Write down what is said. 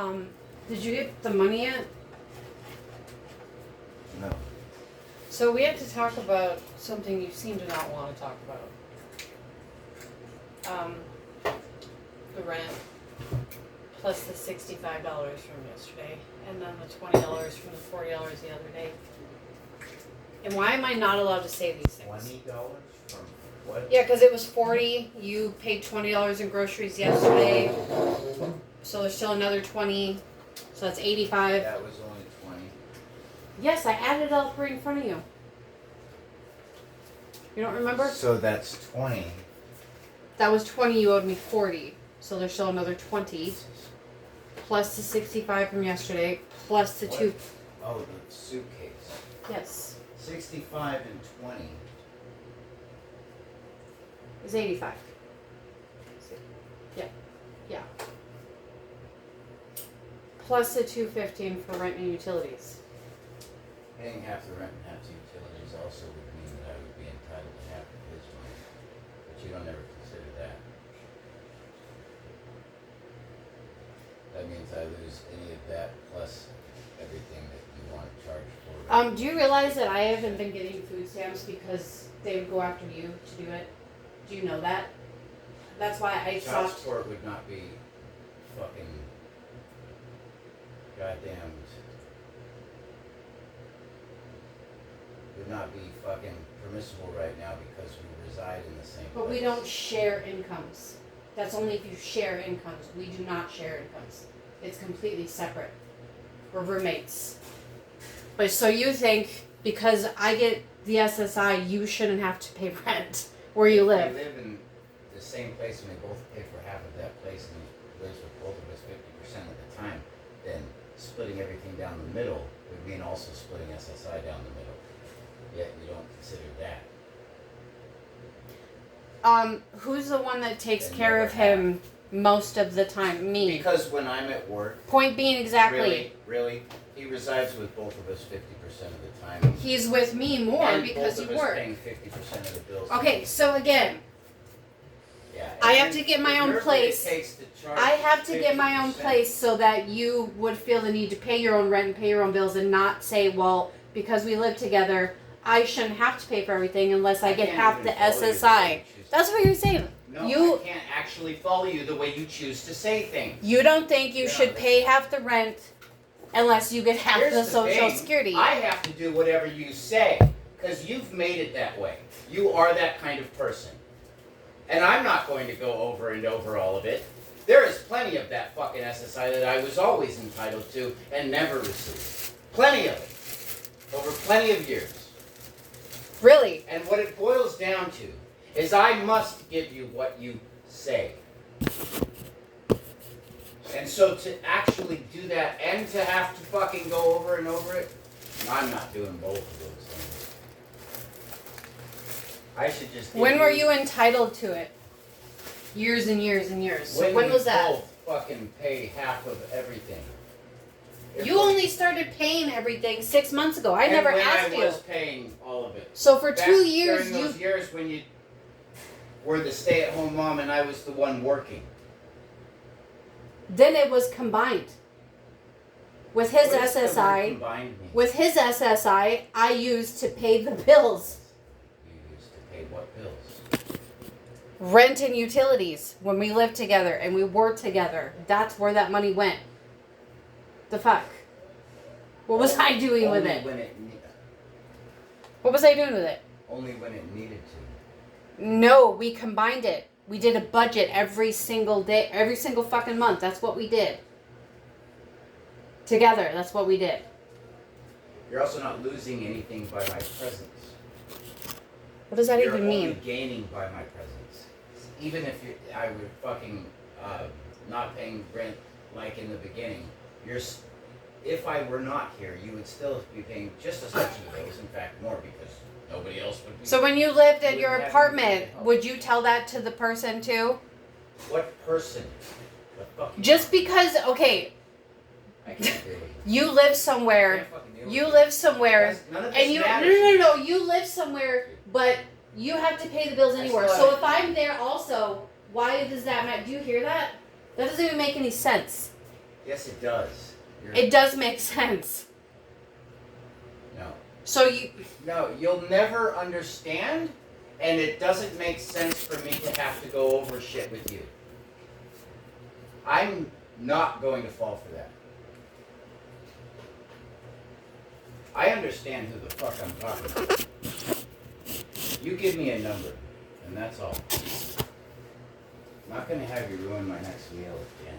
Did you get the money yet? No. So we have to talk about something you seem to not want to talk about. The rent, plus the $65 from yesterday, and then the $20 from the $40 the other day. And why am I not allowed to say these things? $20 from what? Yeah, because it was $40. You paid $20 in groceries yesterday, so there's still another $20. So that's $85. That was only 20. Yes, I added it up right in front of you. You don't remember? So that's 20. That was 20. You owed me 40. So there's still another 20. Plus the 65 from yesterday. Plus the What? 2. Oh, the suitcase. Yes. 65 and 20. It's 85. Yeah. Yeah. Plus the 215 for rent and utilities. Paying half the rent and half the utilities also would mean that I would be entitled to half of his money. But you don't ever consider that. That means I lose any of that plus everything that you want to charge for. Do you realize that I haven't been getting food stamps because they would go after you to do it? Do you know that? That's why I Child stopped. support would not be fucking goddamn. Would not be fucking permissible right now because we reside in the same But we place. don't share incomes. That's only if you share incomes. We do not share incomes. It's completely separate. We're roommates. But so you think because I get the SSI, you shouldn't have to pay rent where you We live. live in the same place and we both pay for half of that place and he lives with both of us 50% of the time. Then splitting everything down the middle would mean also splitting SSI down the middle. Yet we don't consider that. Who's the one that takes And care never of him most of the time? Me. Because when I'm at work, Point being exactly. really, he resides with both of us 50% of the time. He's with me more and because both you of us work. paying 50% of the bills. Okay, so again, Yeah. I and have to get my own whatever place. It takes to charge I have to get my own 50%. place so that you would feel the need to pay your own rent and pay your own bills and not say, well, because we live together, I shouldn't have to pay for everything unless I get can't half even the follow you the way SSI. you choose to. That's what you're saying. No, You- I can't actually follow you the way you choose to say things. You don't think you Yeah, should that's- pay half the rent unless you get half Here's the the Social thing. Security. I have to do whatever you say because you've made it that way. You are that kind of person. And I'm not going to go over and over all of it. There is plenty of that fucking SSI that I was always entitled to and never received. Plenty of it. Over plenty of years. Really? And what it boils down to is I must give you what you say. And so to actually do that and to have to fucking go over and over it, I'm not doing both of those things. I should just give When were you entitled to it? Years and years and years. So when we was that? both fucking pay half of everything. If You we- only started paying everything 6 months ago. I and never when asked I you. was paying all of it. So for Back 2 years, during those years when you were the stay-at-home mom and I was the one working. then it was combined. With his What is the word SSI, combined mean? with his SSI, I used to pay the bills, You used to pay what bills? rent and utilities when we lived together and we worked together. That's where that money went. The fuck? What was I doing with Only it? when What was I doing with it? only when it needed to. No, we combined it. We did a budget every single day, every single fucking month. That's what we did. Together, that's what we did. You're also not losing anything by my presence. What does that You're even only mean? gaining by my presence. Even if I were fucking not paying rent like in the beginning, if I were not here, you would still be paying just as much of the bills. In fact, more because nobody else would be. So when you lived at Wouldn't your have apartment, anything else. would you tell that to the person too? What person? What fucking? Just because, okay, I can't deal with it. you live I somewhere, can't fucking deal with you it. live somewhere, Guys, none of this and you, matters. no, you live somewhere, but you have to pay the bills anywhere. still So have- if I'm there also, why does that matter? Do you hear that? That doesn't even make any sense. Yes, it does. It does make sense. No. So you... No, you'll never understand, and it doesn't make sense for me to have to go over shit with you. I'm not going to fall for that. I understand who the fuck I'm talking about. You give me a number, and that's all. I'm not going to have you ruin my next meal again.